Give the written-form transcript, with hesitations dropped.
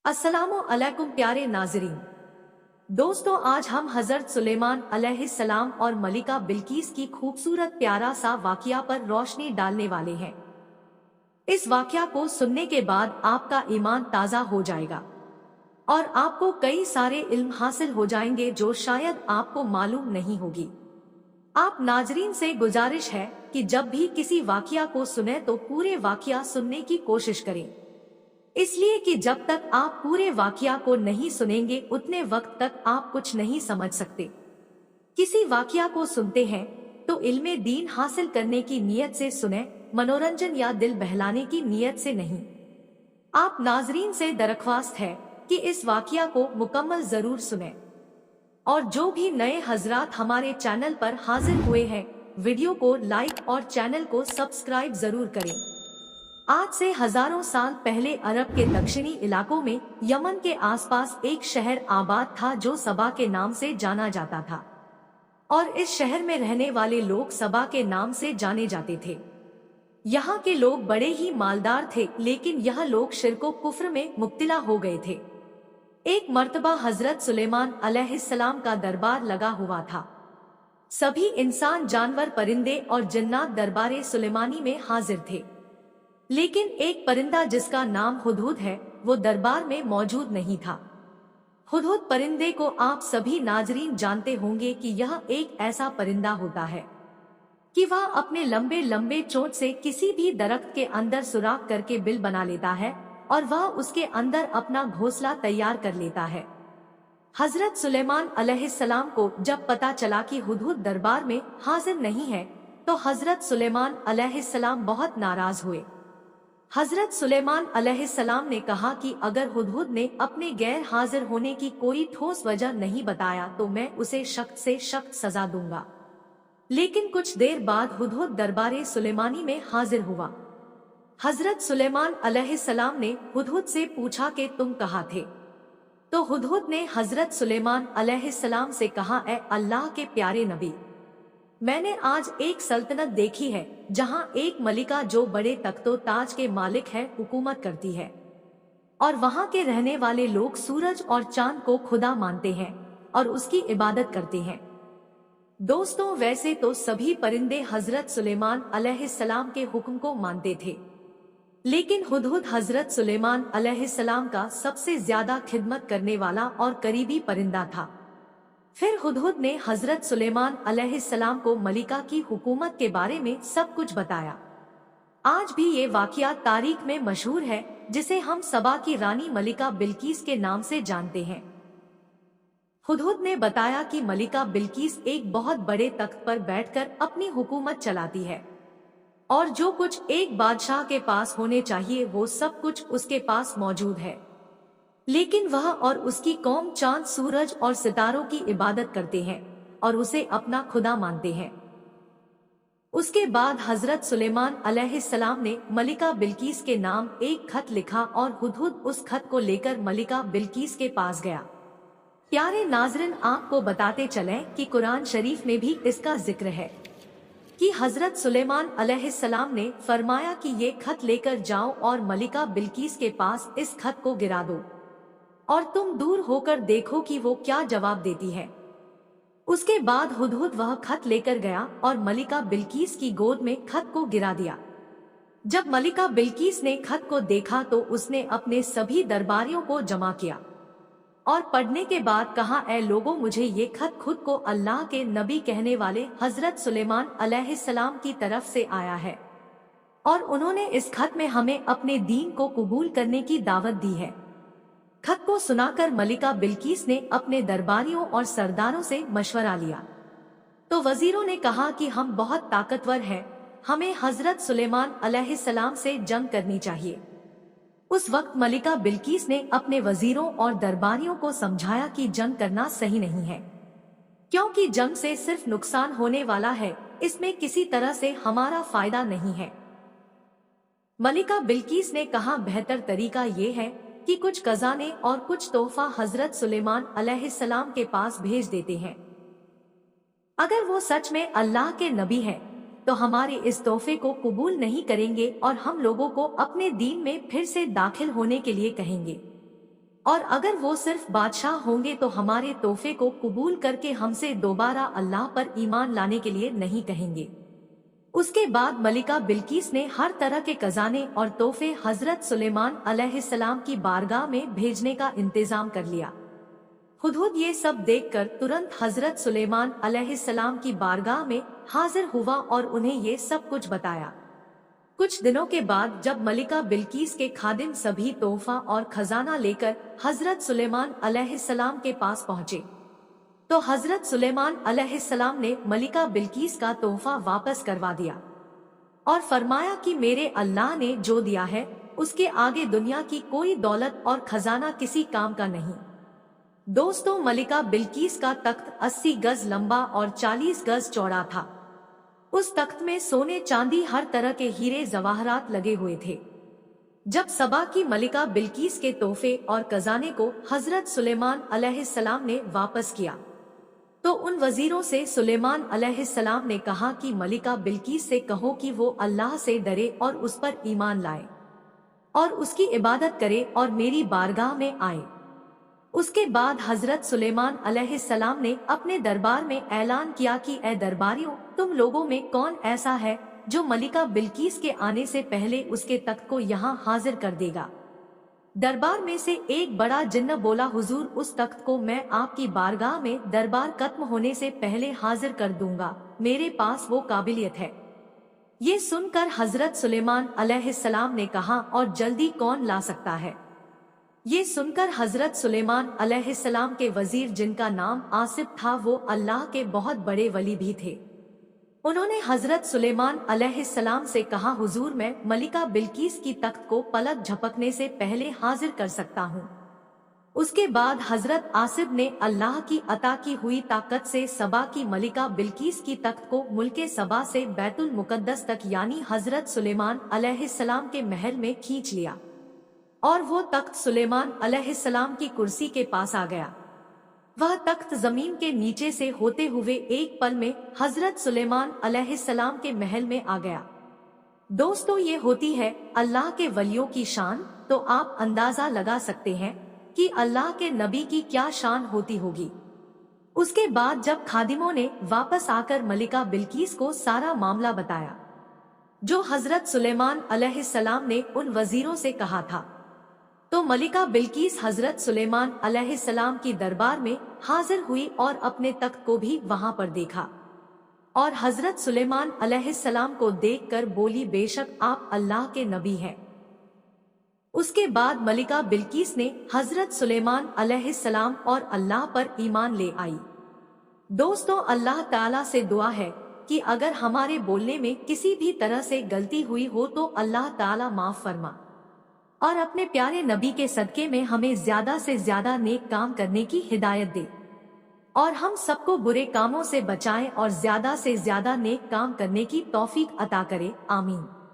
अस्सलामु अलैकुम प्यारे नाज़रीन। दोस्तों, आज हम हजरत सुलेमान अलैहिस्सलाम और मलिका बिल्कीस की खूबसूरत प्यारा सा वाक़या पर रोशनी डालने वाले हैं। इस वाक़या को सुनने के बाद आपका ईमान ताज़ा हो जाएगा और आपको कई सारे इल्म हासिल हो जाएंगे जो शायद आपको मालूम नहीं होगी। आप नाज़रीन से गुजारिश है कि जब भी किसी वाक़या को सुने तो पूरे वाक़या सुनने की कोशिश करें, इसलिए कि जब तक आप पूरे वाक़या को नहीं सुनेंगे उतने वक्त तक आप कुछ नहीं समझ सकते। किसी वाक़या को सुनते हैं तो इल्मे दीन हासिल करने की नीयत से सुने, मनोरंजन या दिल बहलाने की नीयत से नहीं। आप नाज़रीन से दरख्वास्त है कि इस वाक़या को मुकम्मल जरूर सुने और जो भी नए हजरात हमारे चैनल पर हाजिर हुए हैं, वीडियो को लाइक और चैनल को सब्सक्राइब जरूर करें। आज से हजारों साल पहले अरब के दक्षिणी इलाकों में यमन के आसपास एक शहर आबाद था जो सबा के नाम से जाना जाता था और इस शहर में रहने वाले लोग सबा के नाम से जाने जाते थे। यहाँ के लोग बड़े ही मालदार थे, लेकिन यह लोग शिर्को कुफ्र में मुब्तला हो गए थे। एक मर्तबा हजरत सुलेमान अलैहिस्सलाम का दरबार लगा हुआ था। सभी इंसान, जानवर, परिंदे और जिन्नात दरबारे सुलेमानी में हाजिर थे, लेकिन एक परिंदा जिसका नाम हुदहुद है वो दरबार में मौजूद नहीं था। हुदहुद परिंदे को आप सभी नाजरीन जानते होंगे कि यह एक ऐसा परिंदा होता है कि वह अपने लंबे लंबे चोंच से किसी भी दरख्त के अंदर सुराख करके बिल बना लेता है और वह उसके अंदर अपना घोंसला तैयार कर लेता है। हजरत सुलेमान अलैहिस्सलाम को जब पता चला कि हुदहुद दरबार में हाजिर नहीं है तो हजरत सुलेमान अलैहिस्सलाम बहुत नाराज हुए। हजरत सुलेमान अलैहिस्सलाम ने कहा कि अगर हुदहुद ने अपने गैर हाजिर होने की कोई ठोस वजह नहीं बताया तो मैं उसे सख्त से सख्त सजा दूंगा। लेकिन कुछ देर बाद हुदहुद दरबारे सुलेमानी में हाजिर हुआ। हजरत सुलेमान अलैहिस्सलाम ने हुदहुद से पूछा कि तुम कहाँ थे? तो हुदहुद ने हजरत सुलेमान अलैहिस्सलाम से कहा, ए अल्लाह के प्यारे नबी, मैंने आज एक सल्तनत देखी है जहां एक मलिका जो बड़े तख्तो ताज के मालिक है हुकूमत करती है और वहां के रहने वाले लोग सूरज और चांद को खुदा मानते हैं और उसकी इबादत करते हैं। दोस्तों, वैसे तो सभी परिंदे हजरत सुलेमान अलैहिस्सलाम के हुक्म को मानते थे, लेकिन हुदहुद हजरत सुलेमान अलैहिस्सलाम का सबसे ज्यादा खिदमत करने वाला और करीबी परिंदा था। फिर हुदहुद ने हजरत सुलेमान अलैहिस्सलाम को मलिका की हुकूमत के बारे में सब कुछ बताया। आज भी ये वाक़या तारीख में मशहूर है, जिसे हम सबा की रानी मलिका बिल्कीस के नाम से जानते हैं। हुदहुद ने बताया कि मलिका बिल्कीस एक बहुत बड़े तख्त पर बैठकर अपनी हुकूमत चलाती है और जो कुछ एक बादशाह के पास होने चाहिए वो सब कुछ उसके पास मौजूद है, लेकिन वह और उसकी कौम चांद, सूरज और सितारों की इबादत करते हैं और उसे अपना खुदा मानते हैं। उसके बाद हजरत सुलेमान अलैहिस्सलाम ने मलिका बिल्कीस के नाम एक खत लिखा और हुदहुद उस खत को लेकर मलिका बिल्कीस के पास गया। प्यारे नाज़रीन, आपको बताते चलें कि कुरान शरीफ में भी इसका जिक्र है कि हजरत सुलेमान अलैहिस्सलाम ने फरमाया कि ये खत लेकर जाओ और मलिका बिल्कीस के पास इस खत को गिरा दो और तुम दूर होकर देखो कि वो क्या जवाब देती है। उसके बाद हुदहुद वह खत लेकर गया और मलिका बिल्कीस की गोद में खत को गिरा दिया। जब मलिका बिल्कीस ने खत को देखा तो उसने अपने सभी दरबारियों को जमा किया और पढ़ने के बाद कहा, ऐ लोगों, मुझे ये खत खुद को अल्लाह के नबी कहने वाले हजरत सुलेमान अलैहिस्सलाम की तरफ से आया है और उन्होंने इस खत में हमें अपने दीन को कबूल करने की दावत दी है। खत को सुनाकर मलिका बिल्कीस ने अपने दरबारियों और सरदारों से मशवरा लिया तो वजीरों ने कहा कि हम बहुत ताकतवर हैं, हमें हजरत सुलेमान अलैहिस्सलाम से जंग करनी चाहिए। उस वक्त मलिका बिल्कीस ने अपने वजीरों और दरबारियों को समझाया कि जंग करना सही नहीं है, क्योंकि जंग से सिर्फ नुकसान होने वाला है, इसमें किसी तरह से हमारा फायदा नहीं है। मलिका बिल्कीस ने कहा, बेहतर तरीका ये है कि कुछ खजाने और कुछ तोहफा हजरत सुलेमान अलैहिस्सलाम के पास भेज देते हैं। अगर वो सच में अल्लाह के नबी हैं, तो हमारे इस तोहफे को कबूल नहीं करेंगे और हम लोगों को अपने दीन में फिर से दाखिल होने के लिए कहेंगे। और अगर वो सिर्फ बादशाह होंगे तो हमारे तोहफे को कबूल करके हमसे दोबारा अल्लाह पर ईमान लाने के लिए नहीं कहेंगे। उसके बाद मलिका बिल्कीस ने हर तरह के खजाने और तोहफे हजरत सुलेमान अलैहिस्सलाम की बारगाह में भेजने का इंतजाम कर लिया। हुदहुद ये सब देखकर तुरंत हजरत सुलेमान अलैहिस्सलाम की बारगाह में हाजिर हुआ और उन्हें ये सब कुछ बताया। कुछ दिनों के बाद जब मलिका बिल्कीस के खादिम सभी तोहफा और खजाना लेकर हजरत सुलेमान अलैहिस्सलाम के पास पहुँचे तो हजरत सुलेमान अलैहिस्सलाम ने मलिका बिल्कीस का तोहफा वापस करवा दिया और फरमाया कि मेरे अल्लाह ने जो दिया है उसके आगे दुनिया की कोई दौलत और खजाना किसी काम का नहीं। दोस्तों, मलिका बिल्कीस का तख्त 80 गज लंबा और 40 गज चौड़ा था। उस तख्त में सोने चांदी हर तरह के हीरे जवाहरात लगे हुए थे। जब सबा की मलिका बिल्कीस के तोहफे और खजाने को हजरत सुलेमान अलैहिस्सलाम ने वापस किया तो उन वजीरों से सुलेमान अलैहिस्सलाम ने कहा कि मलिका बिल्कीस से कहो कि वो अल्लाह से डरे और उस पर ईमान लाए और उसकी इबादत करे और मेरी बारगाह में आए। उसके बाद हजरत सुलेमान अलैहिस्सलाम ने अपने दरबार में ऐलान किया कि ए दरबारियों, तुम लोगों में कौन ऐसा है जो मलिका बिल्कीस के आने से पहले उसके तख्त को यहाँ हाजिर कर देगा। दरबार में से एक बड़ा जिन्न बोला, हुजूर, उस तख्त को मैं आपकी बारगाह में दरबार खत्म होने से पहले हाजिर कर दूंगा, मेरे पास वो काबिलियत है। ये सुनकर हजरत सुलेमान अलैहिस्सलाम ने कहा, और जल्दी कौन ला सकता है? ये सुनकर हजरत सुलेमान अलैहिस्सलाम के वजीर जिनका नाम आसिफ था वो अल्लाह के बहुत बड़े वली भी थे। उन्होंने हजरत सुलेमान अलैहिस्सलाम से कहा, हुजूर, मैं मलिका बिल्कीस की तख्त को पलक झपकने से पहले हाजिर कर सकता हूँ। उसके बाद हजरत आसिफ ने अल्लाह की अता की हुई ताकत से सबा की मलिका बिल्कीस की तख्त को मुल्के सबा से बैतुल मुकद्दस तक यानी हजरत सुलेमान अलैहिस्सलाम के महल में खींच लिया और वो तख्त सुलेमान अलैहिस्सलाम की कुर्सी के पास आ गया। वह तख्त जमीन के नीचे से होते हुए एक पल में हजरत सुलेमान अलैहिस्सलाम के महल में आ गया। दोस्तों, ये होती है अल्लाह के वलियों की शान, तो आप अंदाजा लगा सकते हैं कि अल्लाह के नबी की क्या शान होती होगी। उसके बाद जब खादिमों ने वापस आकर मलिका बिल्कीस को सारा मामला बताया जो हजरत सुलेमान अलैहिस्सलाम ने उन वजीरों से कहा था, तो मलिका बिल्कीस हजरत सुलेमान अलैहिस्सलाम की दरबार में हाजिर हुई और अपने तख्त को भी वहां पर देखा और हजरत सुलेमान अलैहिस्सलाम को देखकर बोली, बेशक आप अल्लाह के नबी हैं। उसके बाद मलिका बिल्कीस ने हजरत सुलेमान अलैहिस्सलाम और अल्लाह पर ईमान ले आई। दोस्तों, अल्लाह ताला से दुआ है कि अगर हमारे बोलने में किसी भी तरह से गलती हुई हो तो अल्लाह ताला माफ फरमा और अपने प्यारे नबी के सदके में हमें ज्यादा से ज्यादा नेक काम करने की हिदायत दे और हम सबको बुरे कामों से बचाएं और ज्यादा से ज्यादा नेक काम करने की तौफीक अता करे। आमीन।